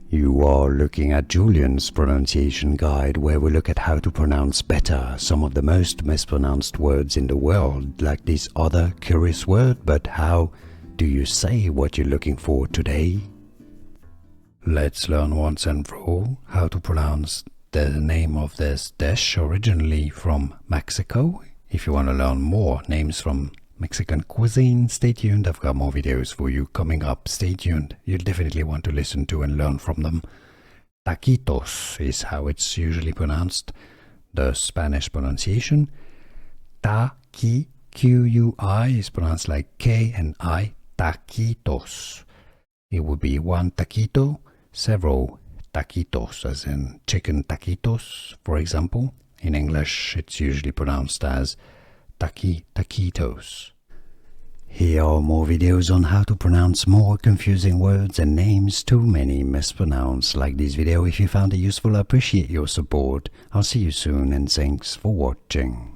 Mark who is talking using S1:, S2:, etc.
S1: You are looking at Julian's pronunciation guide, where we look at how to pronounce better some of the most mispronounced words in the world, like this other curious word. But how do you say what you're looking for today? Let's learn once and for all how to pronounce the name of this dish, originally from Mexico. If you want to learn more names from Mexican cuisine, stay tuned. I've got more videos for you coming up. Stay tuned. You'll definitely want to listen to and learn from them. Taquitos is how it's usually pronounced. The Spanish pronunciation. Taqui, Q-U-I, is pronounced like K and I. Taquitos. It would be one taquito, several taquitos, as in chicken taquitos, for example. In English, it's usually pronounced as taquitos. Here are more videos on how to pronounce more confusing words and names too many mispronounced. Like this video if you found it useful. I appreciate your support. I'll see you soon and thanks for watching.